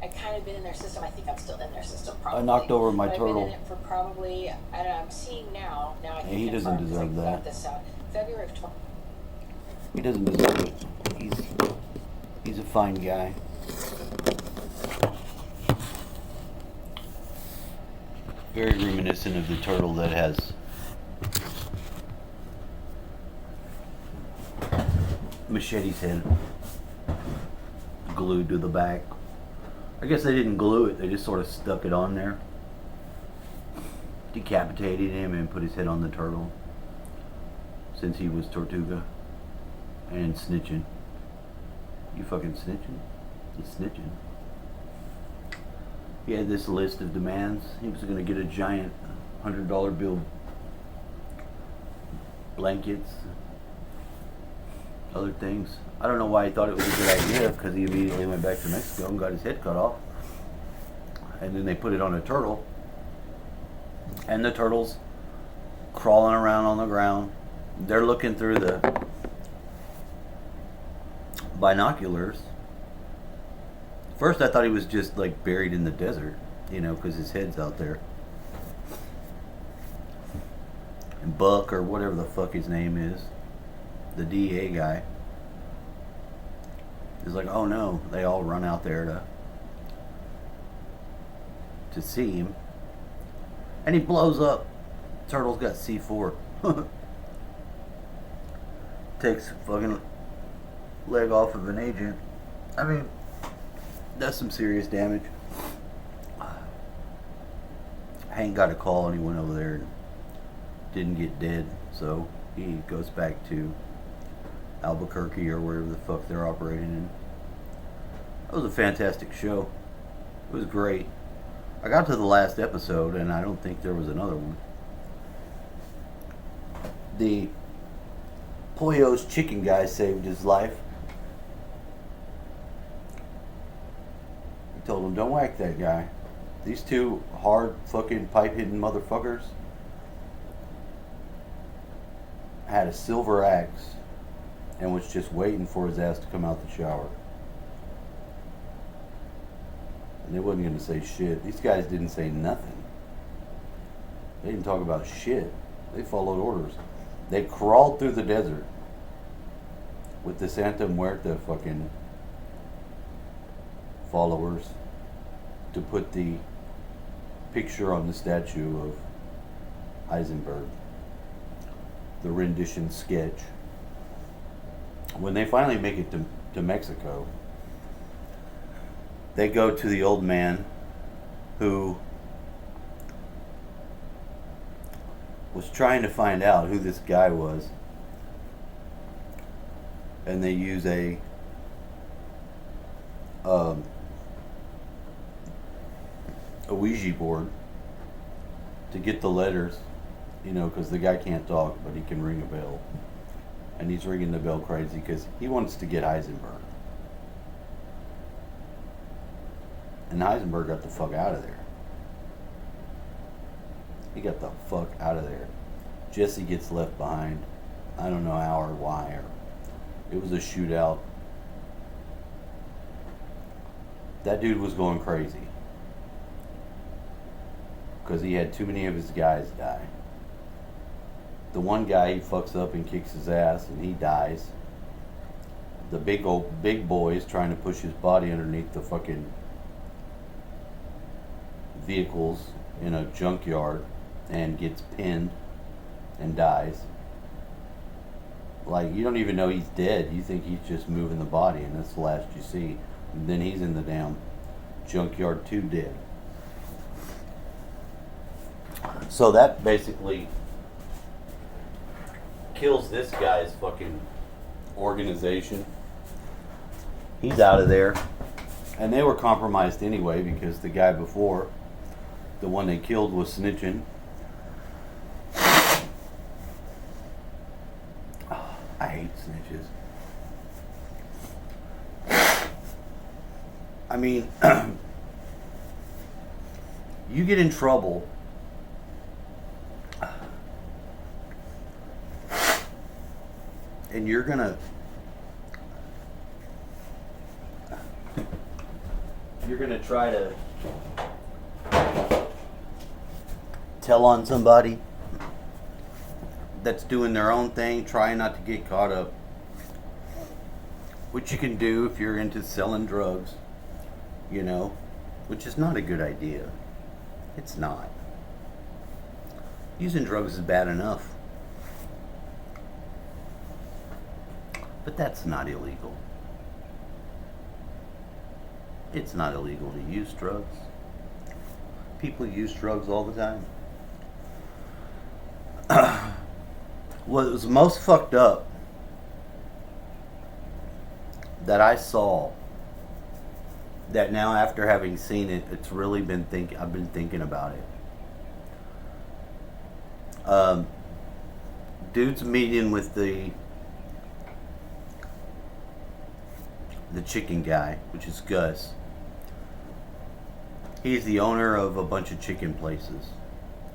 I kind of been in their system. I think I'm still in their system probably. I knocked over my but turtle. I've been in it for probably, I don't know, I'm seeing now I can he doesn't deserve that. This out. February of 20. He doesn't deserve it. He's a fine guy. Very reminiscent of the turtle that has Machete's head glued to the back. I guess they didn't glue it, they just sort of stuck it on there. Decapitated him and put his head on the turtle, since he was Tortuga. And snitching. You fucking snitching? He's snitching. He had this list of demands. He was going to get a giant $100 bill, blankets, other things. I don't know why he thought it was a good idea, because he immediately went back to Mexico and got his head cut off. And then they put it on a turtle. And the turtle's crawling around on the ground. They're looking through the binoculars. First I thought he was just like buried in the desert, because his head's out there. And Buck, or whatever the fuck his name is, the DEA guy, is like, oh no, they all run out there to see him. And he blows up. Turtle's got C4. Takes fucking leg off of an agent. I mean, that's some serious damage. Hank got a call and he went over there and didn't get dead, so he goes back to Albuquerque or wherever the fuck they're operating in. That was a fantastic show. It was great. I got to the last episode and I don't think there was another one. The Pollo's chicken guy saved his life. Told him, don't whack that guy. These two hard fucking pipe-hitting motherfuckers had a silver axe and was just waiting for his ass to come out the shower. And they wasn't going to say shit. These guys didn't say nothing. They didn't talk about shit. They followed orders. They crawled through the desert with the Santa Muerta fucking followers to put the picture on the statue of Heisenberg, the rendition sketch. When they finally make it to Mexico, they go to the old man who was trying to find out who this guy was, and they use a Ouija board to get the letters, because the guy can't talk, but he can ring a bell. And he's ringing the bell crazy because he wants to get Heisenberg. And Heisenberg got the fuck out of there. He got the fuck out of there. Jesse gets left behind. I don't know how or why. It was a shootout. That dude was going crazy. Because he had too many of his guys die. The one guy, he fucks up and kicks his ass and he dies. The big boy is trying to push his body underneath the fucking vehicles in a junkyard and gets pinned and dies. Like, you don't even know he's dead. You think he's just moving the body, and that's the last you see. And then he's in the damn junkyard too, dead. So that basically kills this guy's fucking organization. He's out of there. And they were compromised anyway because the guy before, the one they killed, was snitching. I hate snitches. I mean, you get in trouble and you're gonna you're gonna try to tell on somebody that's doing their own thing, trying not to get caught up, which you can do if you're into selling drugs, you know, which is not a good idea. It's not. Using drugs is bad enough. But that's not illegal. It's not illegal to use drugs. People use drugs all the time. What was most fucked up that I saw, that now after having seen it, it's really been I've been thinking about it. Dude's meeting with the chicken guy, which is Gus. He's the owner of a bunch of chicken places.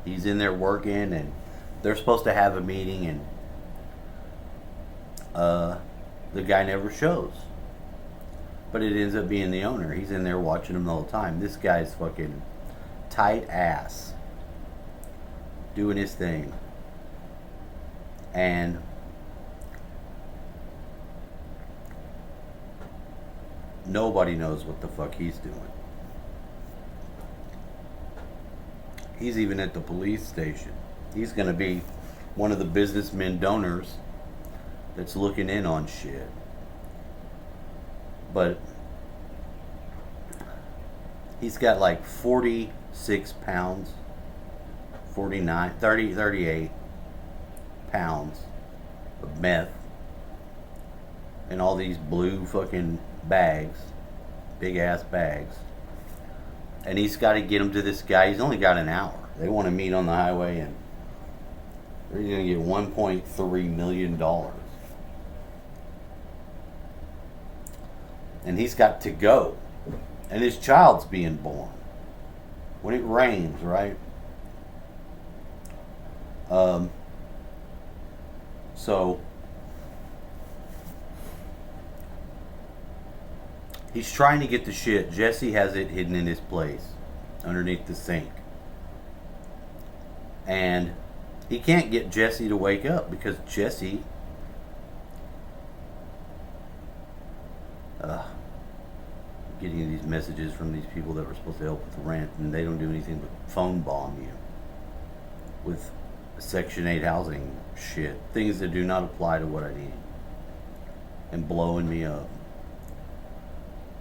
He's in there working, and they're supposed to have a meeting, and the guy never shows. But it ends up being the owner. He's in there watching him the whole time. This guy's fucking tight ass, doing his thing. And nobody knows what the fuck he's doing. He's even at the police station. He's gonna be one of the businessmen donors that's looking in on shit. But he's got like 46 pounds, 49, 30, 38 pounds of meth in all these blue fucking bags, big ass bags. And he's got to get them to this guy. He's only got an hour. They want to meet on the highway, and they're going to get $1.3 million. And he's got to go. And his child's being born. When it rains, right? So he's trying to get the shit. Jesse has it hidden in his place, underneath the sink. And he can't get Jesse to wake up because Jesse getting these messages from these people that were supposed to help with the rent, and they don't do anything but phone bomb you with Section 8 housing shit, things that do not apply to what I need, and blowing me up.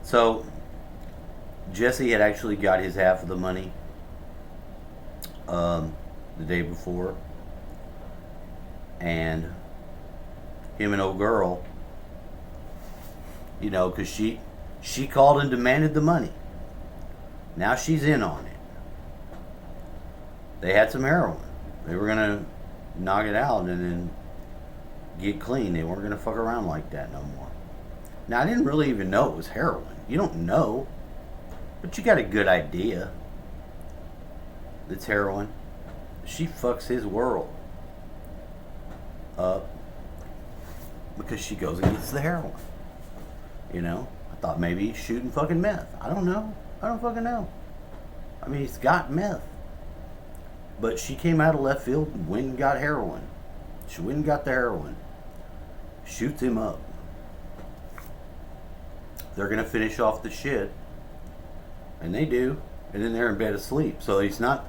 So Jesse had actually got his half of the money the day before, and him and old girl, you know, because she called and demanded the money. Now she's in on it. They had some heroin. They were gonna knock it out and then get clean. They weren't gonna fuck around like that no more. Now I didn't really even know it was heroin. You don't know, but you got a good idea. It's heroin. She fucks his world up because she goes and gets the heroin. You know? I thought maybe he's shooting fucking meth. I don't know. I don't fucking know. I mean, he's got meth. But she came out of left field and went and got heroin. She went and got the heroin. Shoots him up. They're going to finish off the shit. And they do. And then they're in bed asleep. So he's not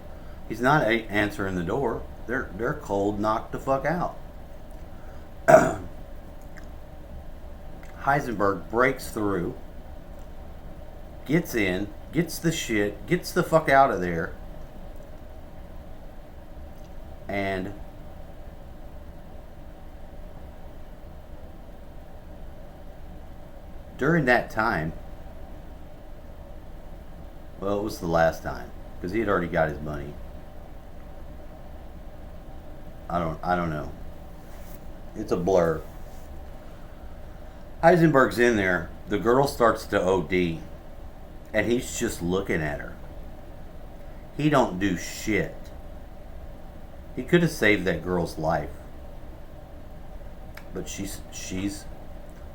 answering the door. They're cold, knocked the fuck out. Heisenberg breaks through, gets in, gets the shit, gets the fuck out of there, and during that time, well, it was the last time, because he had already got his money. I don't know. It's a blur. Heisenberg's in there. The girl starts to OD, and he's just looking at her. He don't do shit. He could have saved that girl's life, but she's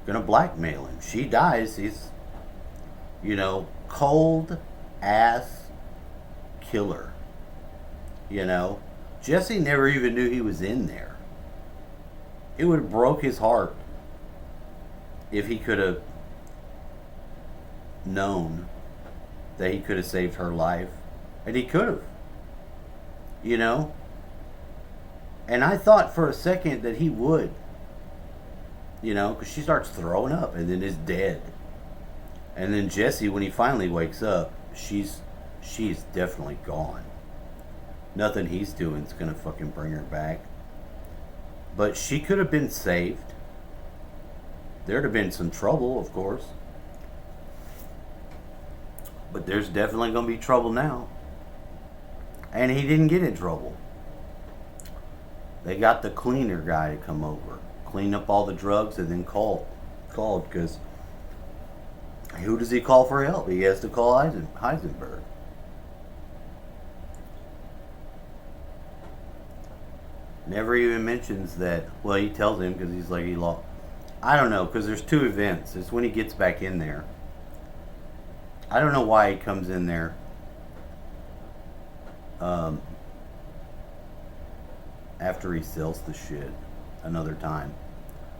gonna blackmail him. She dies. He's, you know, cold ass killer. You know, Jesse never even knew he was in there. It would have broke his heart if he could have known that he could have saved her life. And he could have. You know? And I thought for a second that he would. You know, because she starts throwing up and then is dead. And then Jesse, when he finally wakes up, she's definitely gone. Nothing he's doing is going to fucking bring her back. But she could have been saved. There'd have been some trouble, of course. But there's definitely going to be trouble now. And he didn't get in trouble. They got the cleaner guy to come over, clean up all the drugs, and then called because who does he call for help? He has to call Heisenberg. Never even mentions that. Well, he tells him because he's like, he lost. I don't know, because there's two events. It's when he gets back in there. I don't know why he comes in there. After he sells the shit another time.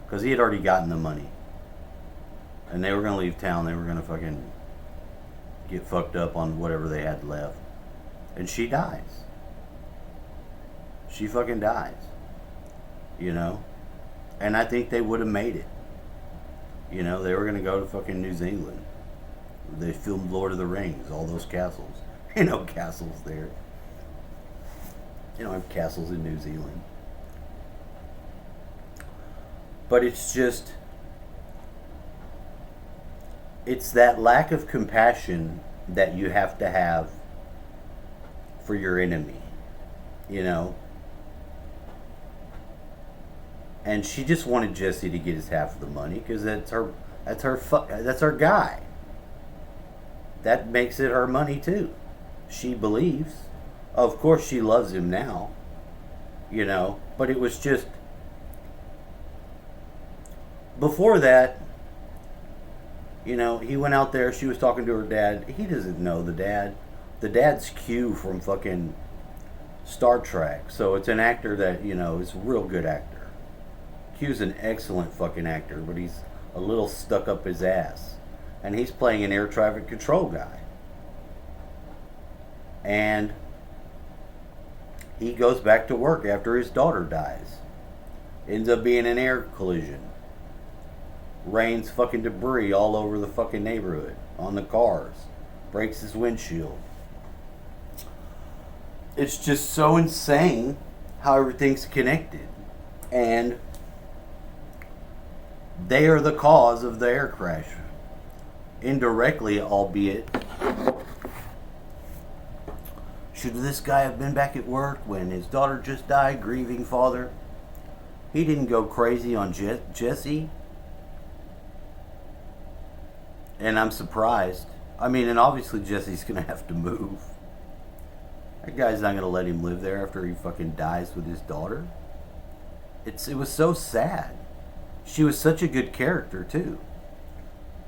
Because he had already gotten the money. And they were going to leave town. They were going to fucking get fucked up on whatever they had left. And she dies. She fucking dies. You know? And I think they would have made it. You know, they were going to go to fucking New Zealand. They filmed Lord of the Rings, all those castles. Ain't no castles there. You don't have castles in New Zealand. But it's just... it's that lack of compassion that you have to have for your enemy. You know? And she just wanted Jesse to get his half of the money because that's her guy. That makes it her money too. She believes. Of course she loves him now. You know, but it was just before that, you know, he went out there, she was talking to her dad. He doesn't know the dad. The dad's Q from fucking Star Trek. So it's an actor that, you know, is a real good actor. Q's an excellent fucking actor, but he's a little stuck up his ass. And he's playing an air traffic control guy. And he goes back to work after his daughter dies. Ends up being an air collision. Rains fucking debris all over the fucking neighborhood. On the cars. Breaks his windshield. It's just so insane how everything's connected. And they are the cause of the air crash. Indirectly, albeit. Should this guy have been back at work when his daughter just died, grieving father? He didn't go crazy on Jesse. And I'm surprised. I mean, and obviously Jesse's going to have to move. That guy's not going to let him live there after he fucking dies with his daughter. It was so sad. She was such a good character, too.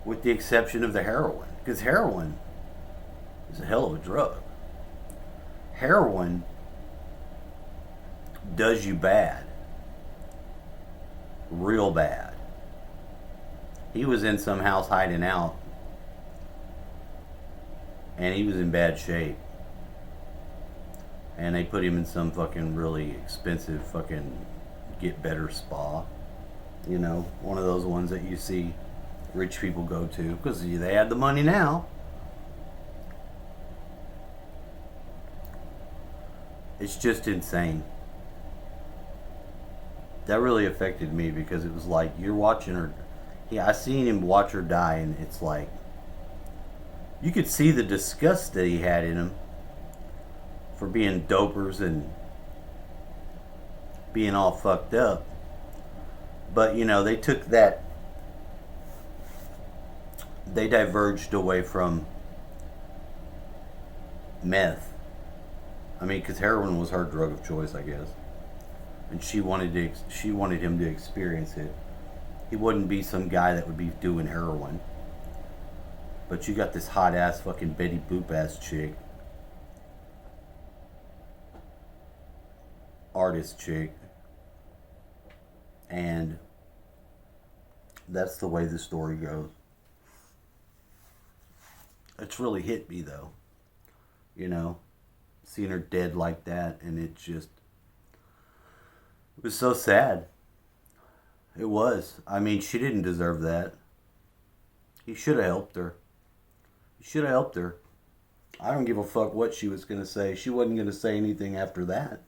With the exception of the heroin. Because heroin is a hell of a drug. Heroin does you bad. Real bad. He was in some house hiding out. And he was in bad shape. And they put him in some fucking really expensive fucking get better spa. You know, one of those ones that you see rich people go to because they had the money now. It's just insane. That really affected me because it was like you're watching her. Yeah, I seen him watch her die, and it's like you could see the disgust that he had in him for being dopers and being all fucked up. But, you know, they took that, they diverged away from meth. I mean, because heroin was her drug of choice, I guess. And she wanted him to experience it. He wouldn't be some guy that would be doing heroin. But you got this hot ass fucking Betty Boop ass chick. Artist chick. And that's the way the story goes. It's really hit me though. You know, seeing her dead like that, and it was so sad. It was. I mean, she didn't deserve that. He should have helped her. He should have helped her. I don't give a fuck what she was going to say. She wasn't going to say anything after that.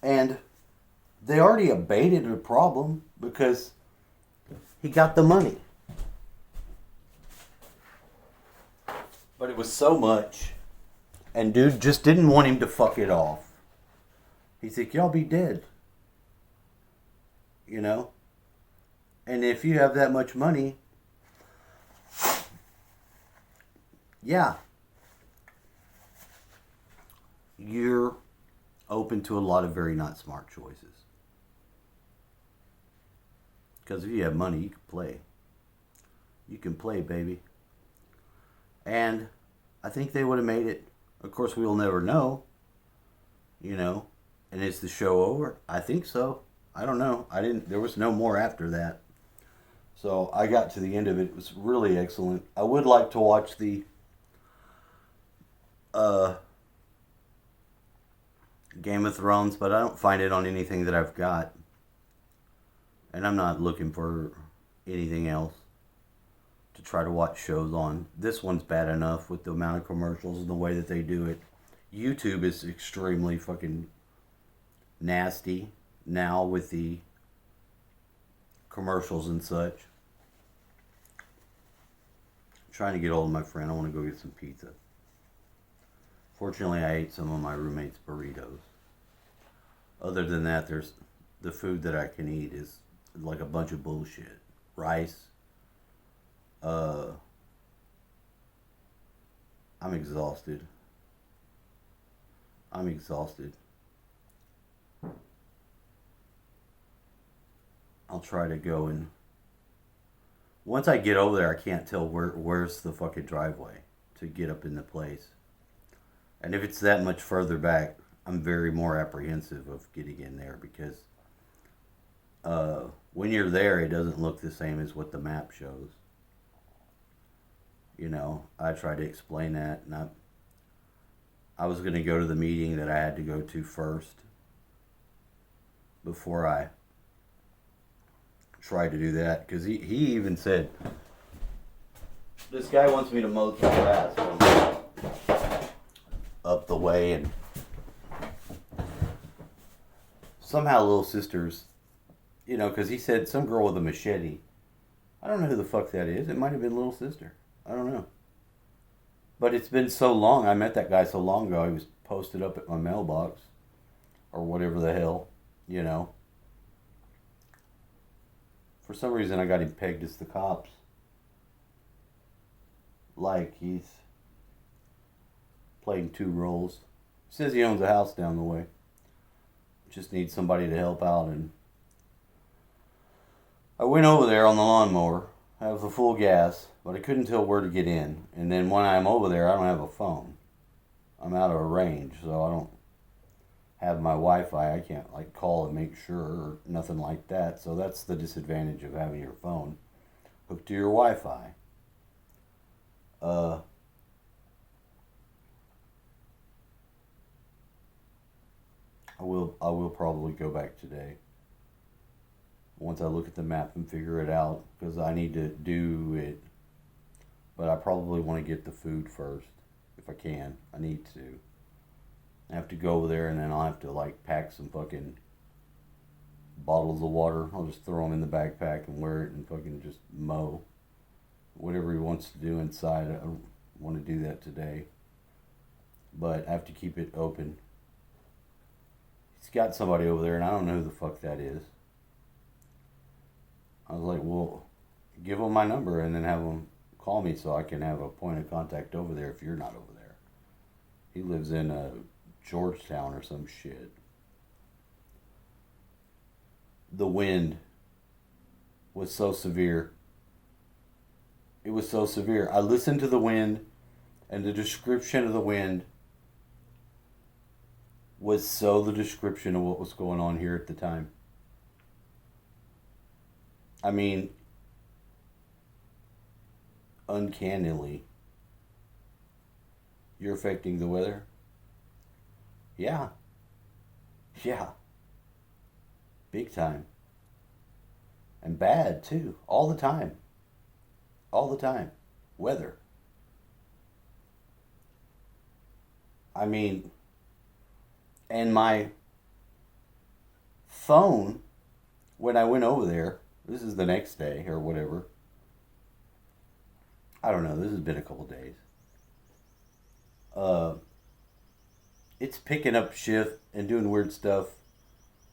And they already abated the problem because he got the money. But it was so much. And dude just didn't want him to fuck it off. He's like, y'all be dead. You know? And if you have that much money, yeah, you're open to a lot of very not smart choices. Because if you have money, you can play. You can play, baby. And I think they would have made it. Of course, we'll never know. You know? And is the show over? I think so. I don't know. There was no more after that. So I got to the end of it. It was really excellent. I would like to watch the Game of Thrones, but I don't find it on anything that I've got. And I'm not looking for anything else to try to watch shows on. This one's bad enough with the amount of commercials and the way that they do it. YouTube is extremely fucking nasty now with the commercials and such. I'm trying to get hold of my friend. I want to go get some pizza. Fortunately, I ate some of my roommate's burritos. Other than that, there's the food that I can eat is like a bunch of bullshit. Rice. I'm exhausted. I'll try to go and... Once I get over there, I can't tell where's the fucking driveway to get up in the place. And if it's that much further back, I'm very more apprehensive of getting in there because when you're there, it doesn't look the same as what the map shows. You know, I tried to explain that, and I was going to go to the meeting that I had to go to first before I tried to do that, because he even said, this guy wants me to mow the grass up the way, and somehow Little Sisters, you know, because he said some girl with a machete. I don't know who the fuck that is. It might have been Little Sister. I don't know. But it's been so long. I met that guy so long ago. He was posted up at my mailbox. Or whatever the hell, you know. For some reason, I got him pegged as the cops. Like he's playing two roles. He says he owns a house down the way. Just needs somebody to help out. And I went over there on the lawnmower. I have the full gas, but I couldn't tell where to get in. And then when I'm over there, I don't have a phone. I'm out of range, so I don't have my Wi-Fi. I can't like call and make sure or nothing like that. So that's the disadvantage of having your phone hooked to your Wi-Fi. I will probably go back today. Once I look at the map and figure it out, because I need to do it. But I probably want to get the food first, if I can. I need to. I have to go over there, and then I'll have to like pack some fucking bottles of water. I'll just throw them in the backpack and wear it and fucking just mow. Whatever he wants to do inside, I want to do that today. But I have to keep it open. He's got somebody over there, and I don't know who the fuck that is. I was like, well, give them my number and then have them call me so I can have a point of contact over there if you're not over there. He lives in Georgetown or some shit. The wind was so severe It was so severe. I listened to the wind, and the description of the wind was so the description of what was going on here at the time. I mean, uncannily, you're affecting the weather? Yeah. Yeah. Big time. And bad, too. All the time. All the time. Weather. I mean, and my phone, when I went over there, this is the next day or whatever. I don't know. This has been a couple days. Uh, it's picking up shift and doing weird stuff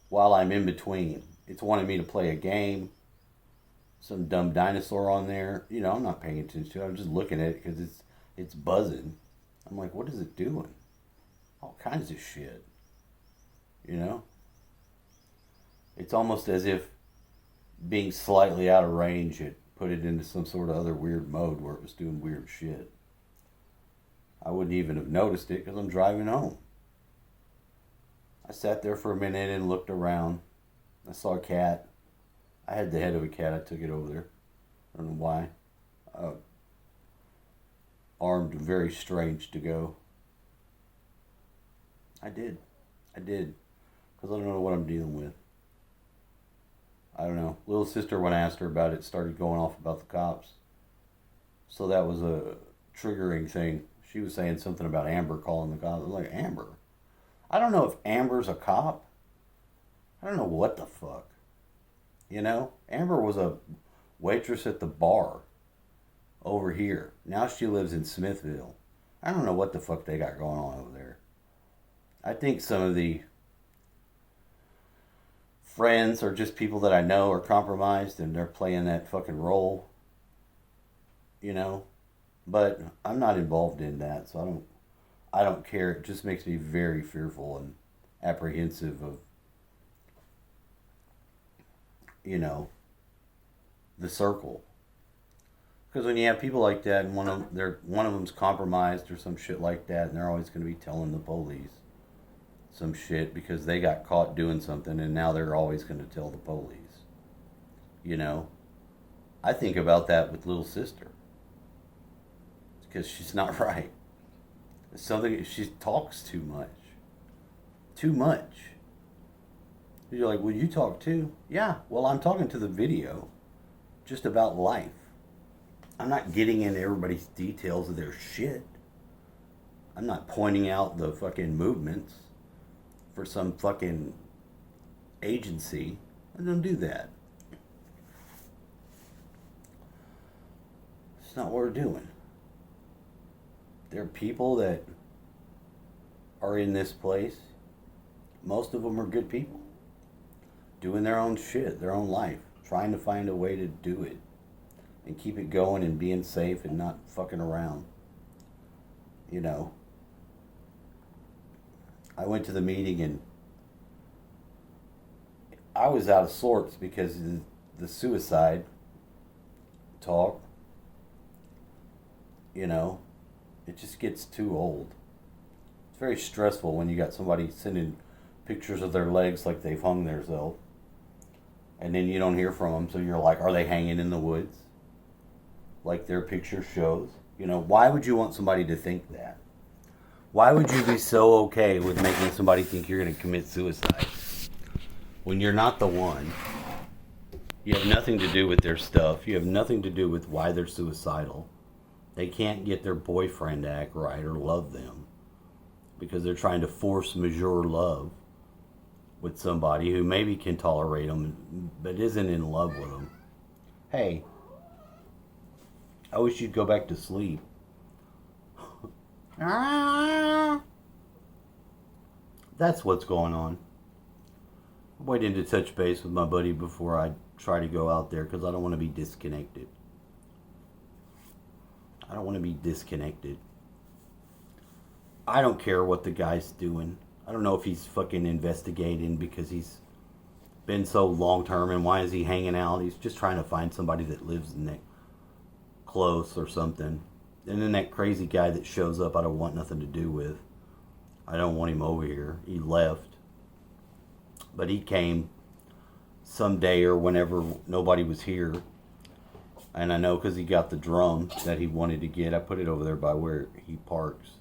while I'm in between. It's wanting me to play a game. Some dumb dinosaur on there. You know, I'm not paying attention to it. I'm just looking at it because it's buzzing. I'm like, what is it doing? All kinds of shit. You know? It's almost as if being slightly out of range, it put it into some sort of other weird mode where it was doing weird shit. I wouldn't even have noticed it because I'm driving home. I sat there for a minute and looked around. I saw a cat. I had the head of a cat. I took it over there. I don't know why. Armed, very strange to go. I did. Because I don't know what I'm dealing with. I don't know. Little sister, when I asked her about it, started going off about the cops. So that was a triggering thing. She was saying something about Amber calling the cops. I was like, Amber? I don't know if Amber's a cop. I don't know what the fuck. You know? Amber was a waitress at the bar over here. Now she lives in Smithville. I don't know what the fuck they got going on over there. I think some of the friends or just people that I know are compromised and they're playing that fucking role. You know? But I'm not involved in that, so I don't care. It just makes me very fearful and apprehensive of, you know, the circle. Because when you have people like that and one of them's compromised or some shit like that, and they're always going to be telling the police some shit because they got caught doing something, and now they're always going to tell the police. You know, I think about that with little sister because she's not right. It's something, she talks too much. Too much. You're like, well, you talk too? Yeah, well, I'm talking to the video just about life. I'm not getting into everybody's details of their shit. I'm not pointing out the fucking movements for some fucking agency. I don't do that. It's not what we're doing. There are people that are in this place. Most of them are good people. Doing their own shit, their own life. Trying to find a way to do it. And keep it going and being safe and not fucking around. You know. I went to the meeting and I was out of sorts because of the suicide talk. You know. It just gets too old. It's very stressful when you got somebody sending pictures of their legs like they've hung themselves. And then you don't hear from them, so you're like, are they hanging in the woods? Like their picture shows? You know, why would you want somebody to think that? Why would you be so okay with making somebody think you're going to commit suicide? When you're not the one. You have nothing to do with their stuff. You have nothing to do with why they're suicidal. They can't get their boyfriend to act right or love them because they're trying to force majeure love with somebody who maybe can tolerate them but isn't in love with them. Hey, I wish you'd go back to sleep. That's what's going on. I'm waiting to touch base with my buddy before I try to go out there because I don't want to be disconnected. I don't want to be disconnected. I don't care what the guy's doing. I don't know if he's fucking investigating because he's been so long term and why is he hanging out? He's just trying to find somebody that lives close or something. And then that crazy guy that shows up I don't want nothing to do with. I don't want him over here. He left. But he came someday or whenever nobody was here. And I know because he got the drum that he wanted to get. I put it over there by where he parks.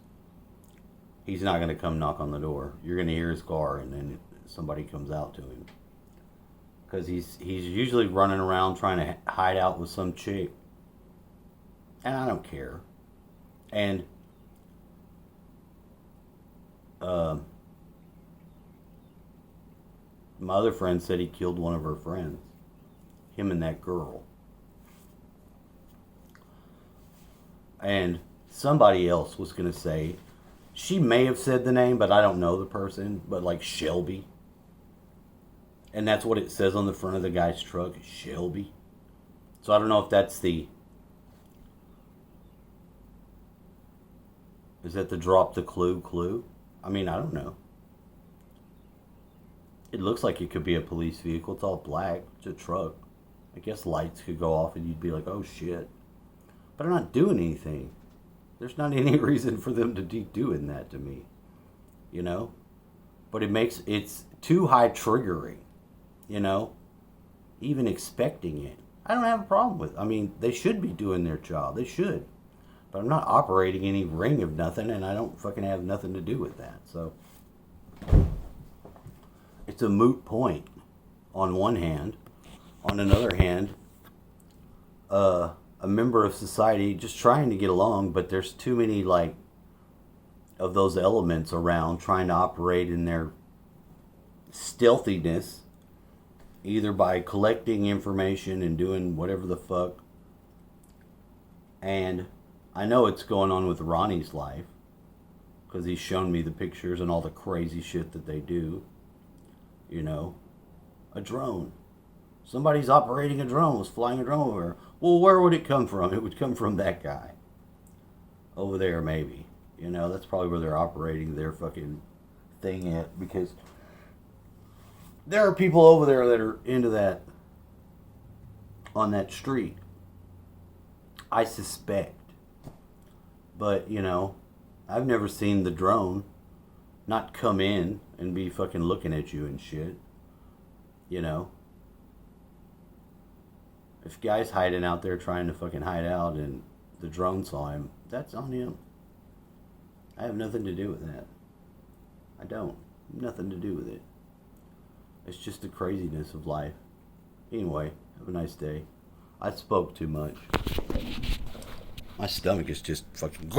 He's not going to come knock on the door. You're going to hear his car and then somebody comes out to him. Because he's usually running around trying to hide out with some chick. And I don't care. And my other friend said he killed one of her friends. Him and that girl. And somebody else was going to say, she may have said the name, but I don't know the person, but like Shelby. And that's what it says on the front of the guy's truck, Shelby. So I don't know if that's the... Is that the drop the clue? I mean, I don't know. It looks like it could be a police vehicle. It's all black. It's a truck. I guess lights could go off and you'd be like, oh shit. But I'm not doing anything. There's not any reason for them to be doing that to me. You know? But it's too high triggering. You know? Even expecting it. I don't have a problem with it. I mean, they should be doing their job. They should. But I'm not operating any ring of nothing, and I don't fucking have nothing to do with that. So, it's a moot point on one hand. On another hand, a member of society just trying to get along, but there's too many, like, of those elements around trying to operate in their stealthiness, either by collecting information and doing whatever the fuck. And I know it's going on with Ronnie's life, because he's shown me the pictures and all the crazy shit that they do. You know, a drone. Somebody's operating a drone, was flying a drone over here. Well, where would it come from? It would come from that guy. Over there, maybe. You know, that's probably where they're operating their fucking thing at, because there are people over there that are into that on that street. I suspect. But, you know, I've never seen the drone not come in and be fucking looking at you and shit. You know? If guy's hiding out there trying to fucking hide out and the drone saw him, that's on him. I have nothing to do with that. I don't. Nothing to do with it. It's just the craziness of life. Anyway, have a nice day. I spoke too much. My stomach is just fucking...